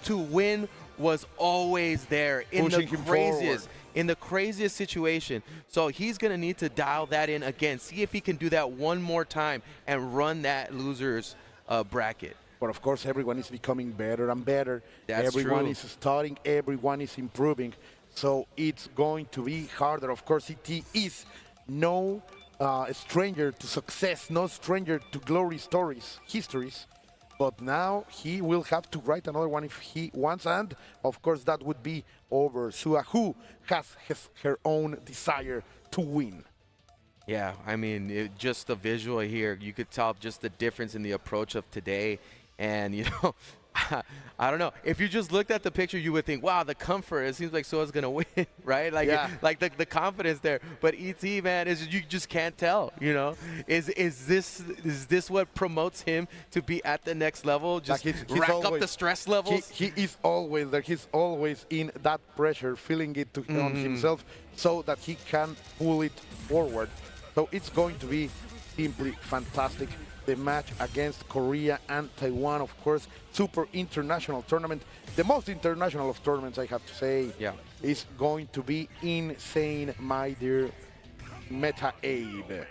to win was always there in the craziest situation. So he's going to need to dial that in again, see if he can do that one more time and run that loser's bracket. But of course, everyone is becoming better and better. That's everyone true. is studying, everyone is improving. So it's going to be harder. Of course, ET is no stranger to success, no stranger to glory stories, histories. But now he will have to write another one if he wants. And of course, that would be over sooa, who has her own desire to win. Yeah, I mean, just the visual here, you could tell just the difference in the approach of today. And, you know, I don't know. If you just looked at the picture, you would think, wow, the comfort, it seems like sooa's going to win, right? Like, yeah. like the confidence there. But ET, man, you just can't tell, you know? Is this what promotes him to be at the next level? Just he's rack always, up the stress levels? He is always there. He's always in that pressure, feeling it on himself so that he can pull it forward. So it's going to be simply fantastic. The match against Korea and Taiwan, of course, super international tournament. The most international of tournaments, I have to say, is going to be insane, my dear Meta Abe.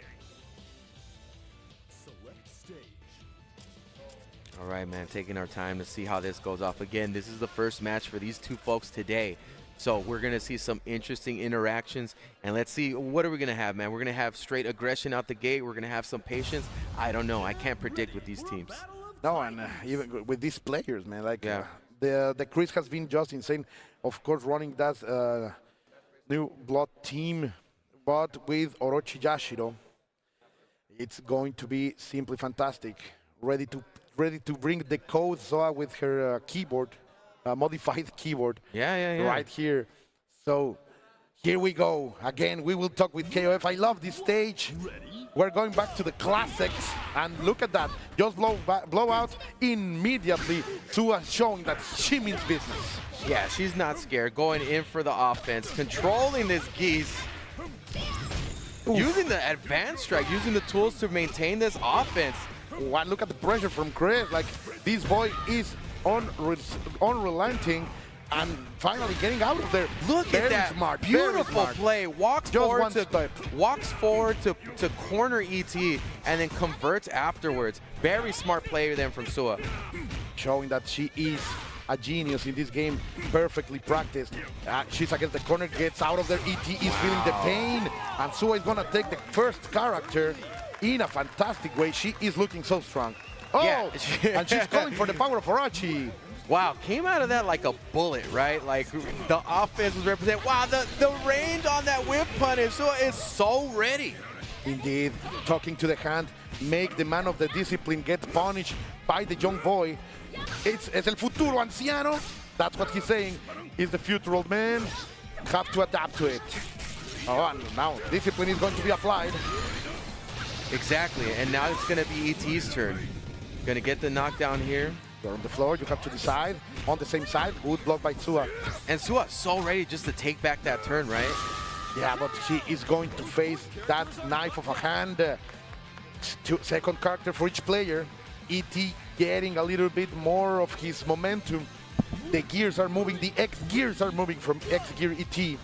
All right, man, taking our time to see how this goes off. Again, this is the first match for these two folks today. So we're going to see some interesting interactions, and let's see, what are we going to have, man? We're going to have straight aggression out the gate. We're going to have some patience. I don't know. I can't predict with these teams. No, and even with these players, man, like the Chris has been just insane. Of course, running that new blood team, but with Orochi Yashiro, it's going to be simply fantastic. Ready to bring the code sooa with her keyboard. Modified keyboard right here. So here we go. Again, we will talk with KOF. I love this stage. We're going back to the classics. And look at that. Just blow out immediately. sooa showing that she means business. Yeah, she's not scared. Going in for the offense. Controlling this geese. Oof. Using the advanced strike. Using the tools to maintain this offense. Wow, look at the pressure from Chris. Like, this boy is unrelenting and finally getting out of there. Look at that smart, beautiful play. Walks forward to corner ET and then converts afterwards. Very smart player then from sooa. Showing that she is a genius in this game, perfectly practiced. She's against the corner, gets out of there. ET is feeling the pain, and sooa is gonna take the first character in a fantastic way. She is looking so strong. Oh, yeah. And she's calling for the power of Orochi. Wow, came out of that like a bullet, right? Like the offense was represented. Wow, the range on that whip punish is so ready. Indeed, talking to the hand, make the man of the discipline get punished by the young boy. Es el futuro anciano. That's what he's saying. Is the future old man. Have to adapt to it. Oh, and now discipline is going to be applied. Exactly, and now it's going to be ET's turn. Going to get the knockdown here. You're on the floor, you have to decide. On the same side, good block by sooa. And sooa so ready just to take back that turn, right? Yeah, but she is going to face that knife of a hand. Second character for each player. ET getting a little bit more of his momentum. The gears are moving, the X gears are moving from X gear ET.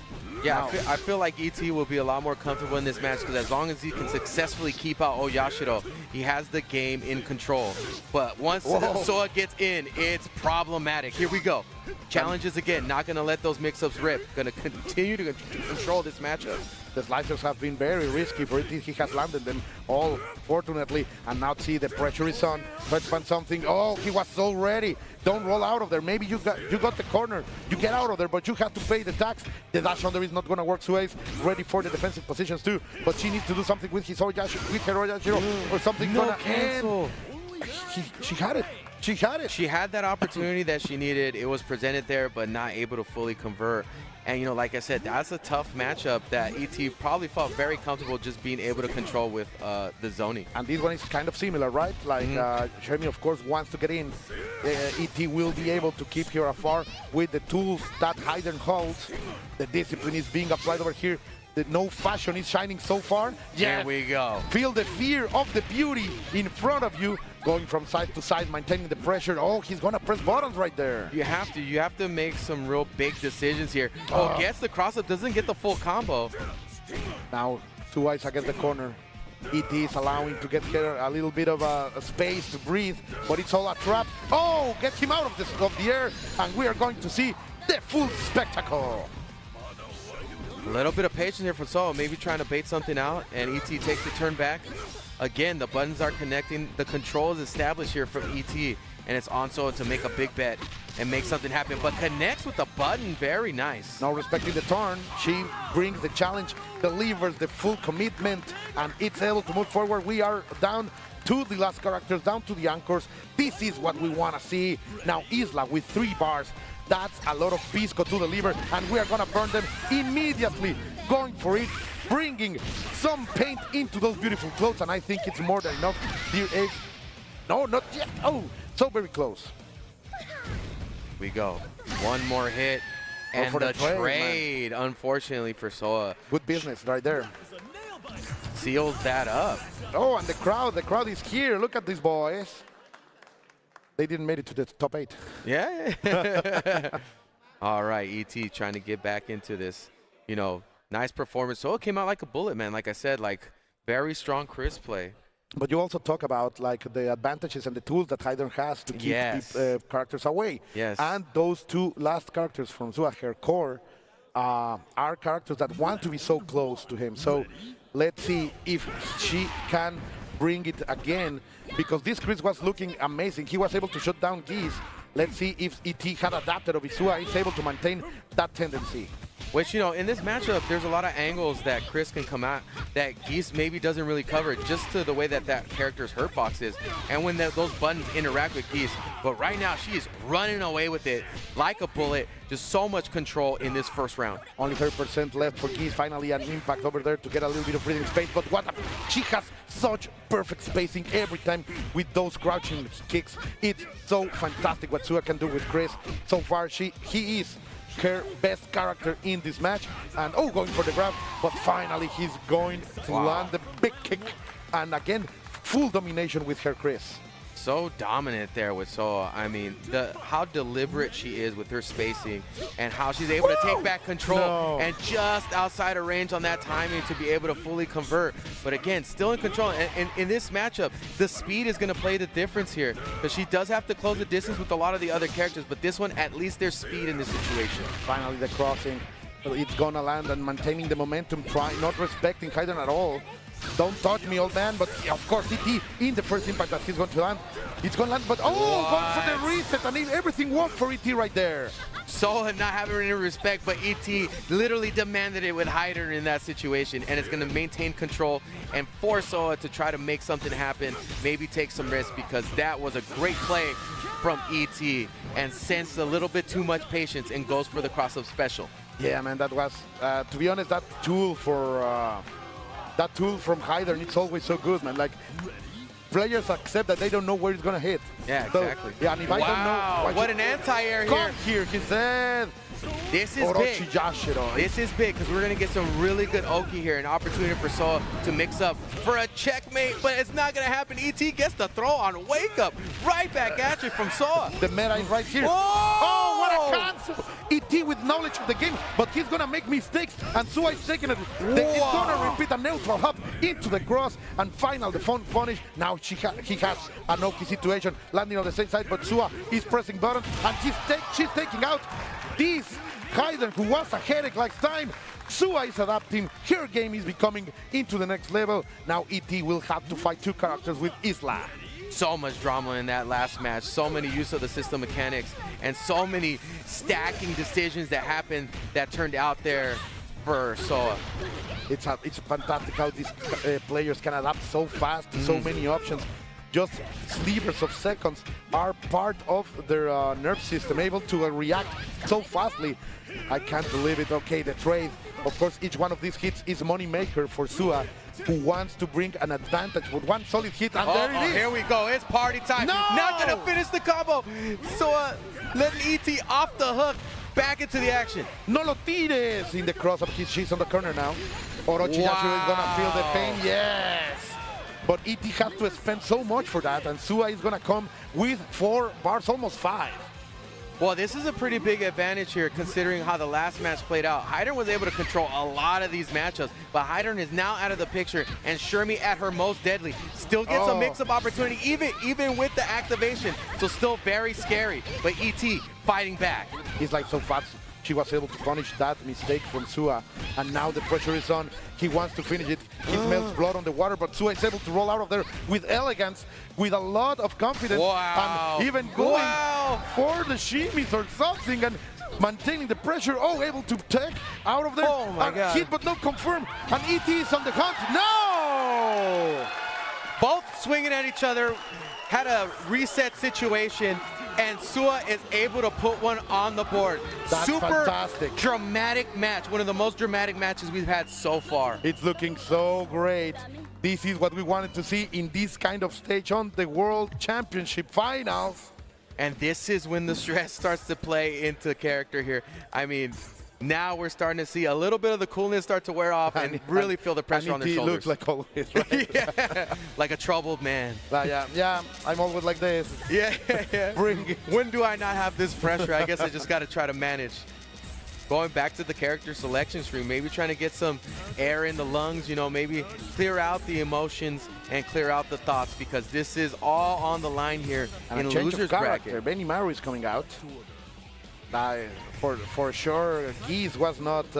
Yeah, I feel like ET will be a lot more comfortable in this match because as long as he can successfully keep out Yashiro, he has the game in control. But once sooa gets in, it's problematic. Here we go. Challenges again, not going to let those mix-ups rip. Going to continue to control this matchup. The slicers have been very risky for it. He has landed them all, fortunately. And now see the pressure is on. Let's find something. Oh, he was so ready. Don't roll out of there. Maybe you got the corner. You get out of there, but you have to pay the tax. The dash under is not going to work. sooa is ready for the defensive positions too. But she needs to do something with her Yashiro or something gonna end. She had it. She had it. She had that opportunity that she needed. It was presented there, but not able to fully convert. And, you know, like I said, that's a tough matchup that ET probably felt very comfortable just being able to control with the zoning. And this one is kind of similar, right? Like, Jeremy, of course, wants to get in. ET will be able to keep her afar with the tools that hide and holds. The discipline is being applied over here. The no fashion is shining so far. Yeah, there we go. Feel the fear of the beauty in front of you. going from side to side, maintaining the pressure. Oh, he's gonna press buttons right there. You have to make some real big decisions here. Oh, gets the cross-up, doesn't get the full combo. Now, sooa is against the corner. ET is allowing to get here a little bit of a space to breathe, but it's all a trap. Oh, gets him out of the air, and we are going to see the full spectacle. A little bit of patience here from sooa, maybe trying to bait something out, and ET takes the turn back. Again, the buttons are connecting. The control is established here from ET, and it's on sooa to make a big bet and make something happen, but connects with the button. Very nice. Now respecting the turn, she brings the challenge, delivers the full commitment, and it's able to move forward. We are down to the last characters, down to the anchors. This is what we want to see. Now Isla with 3 bars. That's a lot of pisco to deliver, and we are going to burn them immediately. Going for it, bringing some paint into those beautiful clothes, and I think it's more than enough. Dear Egg. No, not yet. Oh, so very close. We go. One more hit, and the trade, unfortunately for sooa. Good business right there. Seals that up. Oh, and the crowd is here. Look at these boys. They didn't make it to the top 8. Yeah. All right, ET trying to get back into this. You know, nice performance. sooa came out like a bullet, man. Like I said, like very strong Chris play. But you also talk about like the advantages and the tools that Hydern has to keep these characters away. Yes. And those 2 last characters from sooa, her core, are characters that want to be so close to him. So let's see if she can bring it again, because this Chris was looking amazing. He was able to shut down Geese. Let's see if ET had adapted or if sooa is able to maintain that tendency. Which, you know, in this matchup, there's a lot of angles that Chris can come out that Geese maybe doesn't really cover, just to the way that that character's hurt box is and when those buttons interact with Geese. But right now, she is running away with it like a bullet. Just so much control in this first round. Only 30% left for Geese. Finally, an impact over there to get a little bit of breathing space. But she has such perfect spacing every time with those crouching kicks. It's so fantastic what sooa can do with Chris. So far, he is her best character in this match, and going for the grab, but finally he's going to land the big kick, and again full domination with her Chris. So dominant there with sooa. I mean, how deliberate she is with her spacing and how she's able to take back control and just outside of range on that timing to be able to fully convert. But again, still in control. And in this matchup, the speed is going to play the difference here, because she does have to close the distance with a lot of the other characters, but this one, at least there's speed in this situation. Finally the crossing. It's going to land and maintaining the momentum, not respecting Hydern at all. Don't touch me, old man. But of course, ET in the first impact that he's going to land, it's going to land. But going for the reset, and everything worked for ET right there. sooa not having any respect, but ET literally demanded it with Hydern in that situation, and it's going to maintain control and force sooa to try to make something happen, maybe take some risks, because that was a great play from ET and sensed a little bit too much patience and goes for the cross-up special. Yeah, man, that was, to be honest, that tool from Hydern, it's always so good, man. Like, players accept that they don't know where it's going to hit. Yeah, exactly. So, yeah, and if I don't know... What an anti-air here. Come here, he said. This is big. This is big, because we're going to get some really good Oki here, an opportunity for sooa to mix up for a checkmate, but it's not going to happen. ET gets the throw on wake up, right back at you from sooa. The meta is right here. Oh, what a cancel. ET with knowledge of the game, but he's going to make mistakes, and sooa is taking it. It's going to repeat a neutral hop into the cross, and final, the phone punish. Now he has an Oki situation, landing on the same side, but sooa is pressing buttons, and she's taking out this Hydern, who was a headache like time. sooa is adapting. Her game is becoming into the next level. Now ET will have to fight 2 characters with Isla. So much drama in that last match. So many use of the system mechanics and so many stacking decisions that happened that turned out there for sooa. It's fantastic how these players can adapt so fast to so many options. Just slivers of seconds are part of their nerve system, able to react so fastly. I can't believe it. Okay, the trade. Of course, each one of these hits is money maker for sooa, who wants to bring an advantage with one solid hit, and there it is. Here we go. It's party time. No! Not going to finish the combo. sooa letting ET off the hook, back into the action. No lo tires in the cross-up. She's on the corner now. Orochi Yashiro is going to feel the pain. Yes. but ET has to spend so much for that, and sooa is going to come with 4 bars, almost 5. Well, this is a pretty big advantage here considering how the last match played out. Hydern was able to control a lot of these matchups, but Hydern is now out of the picture, and Shermie at her most deadly still gets a mix-up opportunity, even with the activation, so still very scary. But ET fighting back. He's like so fast. She was able to punish that mistake from sooa, and now the pressure is on. He wants to finish it. He smells blood on the water, but sooa is able to roll out of there with elegance, with a lot of confidence, and even going for the shimmies or something, and maintaining the pressure. Oh, able to take out of there. Oh my God. Hit but not confirm, and ET is on the hunt. No! Both swinging at each other, had a reset situation, and sooa is able to put one on the board. That's super fantastic. Dramatic match, one of the most dramatic matches we've had so far. It's looking so great. This is what we wanted to see in this kind of stage on the World Championship Finals. And this is when the stress starts to play into character here. I mean, now we're starting to see a little bit of the coolness start to wear off and really feel the pressure on their shoulders. Looks like always, right? Yeah, like a troubled man. Yeah, I'm always like this. Yeah. Bring it. When do I not have this pressure? I guess I just got to try to manage. Going back to the character selection screen, maybe trying to get some air in the lungs, you know, maybe clear out the emotions and clear out the thoughts, because this is all on the line here in a loser's bracket. Benimaru is coming out. For sure, Geese was not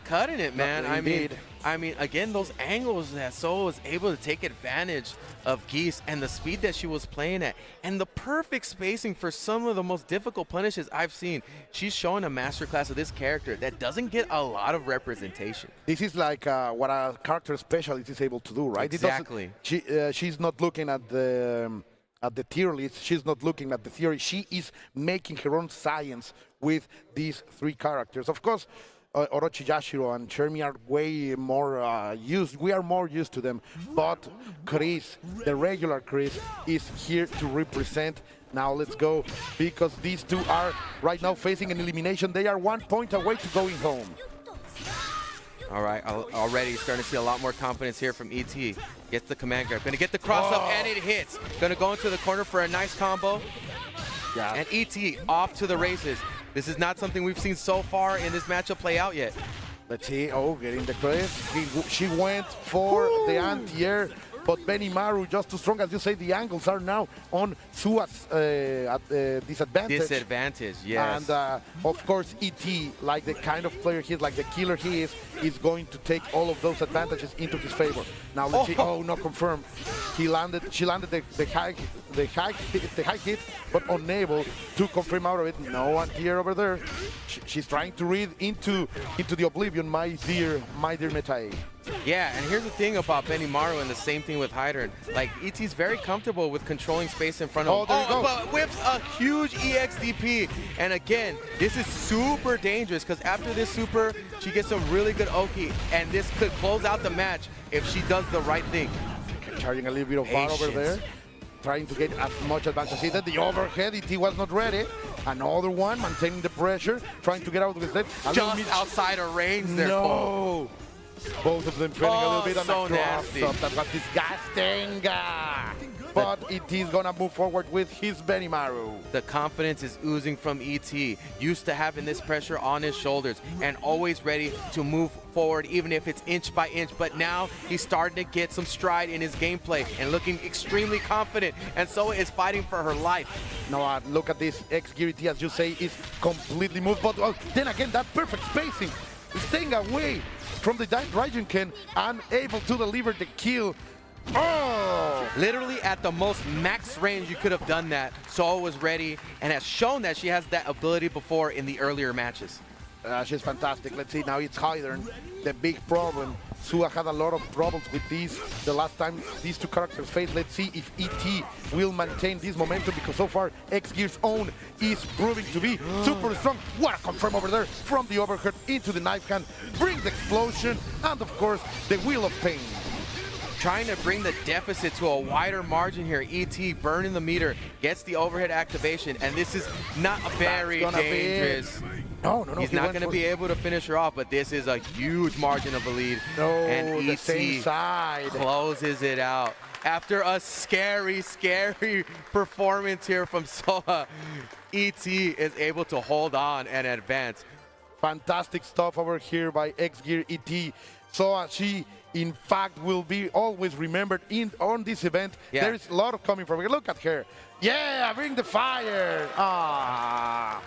cutting it, man. Indeed. I mean, again, those angles that sooa was able to take advantage of Geese and the speed that she was playing at, and the perfect spacing for some of the most difficult punishes I've seen. She's showing a masterclass of this character that doesn't get a lot of representation. This is like what a character specialist is able to do, right? Exactly. She's not looking at the tier list. She's not looking at the theory. She is making her own science with these 3 characters. Of course, Orochi Yashiro and Shermie are way more used. We are more used to them. But Chris, the regular Chris, is here to represent. Now let's go, because these 2 are right now facing an elimination. They are 1 point away to going home. All right, already starting to see a lot more confidence here from ET. Gets the command grab, gonna get the cross up, and it hits. Gonna go into the corner for a nice combo. Yeah. And ET off to the races. This is not something we've seen so far in this matchup play out yet. Let's see. Oh, getting the credit. She went for the anti-air, but Benimaru just too strong. As you say, the angles are now on sooa's disadvantage. Disadvantage, yes. And of course, ET, like the kind of player he is, like the killer he is going to take all of those advantages into his favor. Now let's see. Oh, no, confirm. She landed the high hit, but unable to confirm out of it. No anti-air over there. She's trying to read into the oblivion, my dear Metai. Yeah, and here's the thing about Benimaru, and the same thing with Hydern. Like, ET's very comfortable with controlling space in front of him. There you go. But whips a huge EXDP. And again, this is super dangerous, because after this super, she gets some really good Oki, and this could close out the match if she does the right thing. Charging a little bit of bar over there, trying to get as much advantage. See that the overhead, ET was not ready. Another one, maintaining the pressure, trying to get out of his head. Just outside of range there. No! Both of them feeling a little bit on so the nasty. That was disgusting. But ET is going to move forward with his Benimaru. The confidence is oozing from ET, used to having this pressure on his shoulders and always ready to move forward, even if it's inch by inch. But now he's starting to get some stride in his gameplay and looking extremely confident. And sooa is fighting for her life. Now look at this. X-Gear ET, as you say, is completely moved. But then again, that perfect spacing, staying away from the Raijinken and able to deliver the kill. Oh! Literally at the most max range you could have done that. sooa was ready and has shown that she has that ability before in the earlier matches. She's fantastic. Let's see, now it's Hydern. The big problem. sooa had a lot of problems with these the last time these 2 characters faced. Let's see if ET will maintain this momentum, because so far X-Gear's own is proving to be super strong. What a confirm over there from the overhead into the knife hand. Brings the explosion and of course the Wheel of Pain. Trying to bring the deficit to a wider margin here. ET burning the meter, gets the overhead activation, and this is not very dangerous. No. He's not going to be able to finish her off, but this is a huge margin of a lead. No, and the same side. Closes it out. After a scary, scary performance here from sooa, ET is able to hold on and advance. Fantastic stuff over here by X-Gear ET. sooa, she in fact will be always remembered on this event. Yeah. There is a lot of coming from her. Look at her. Yeah, bring the fire. Ah.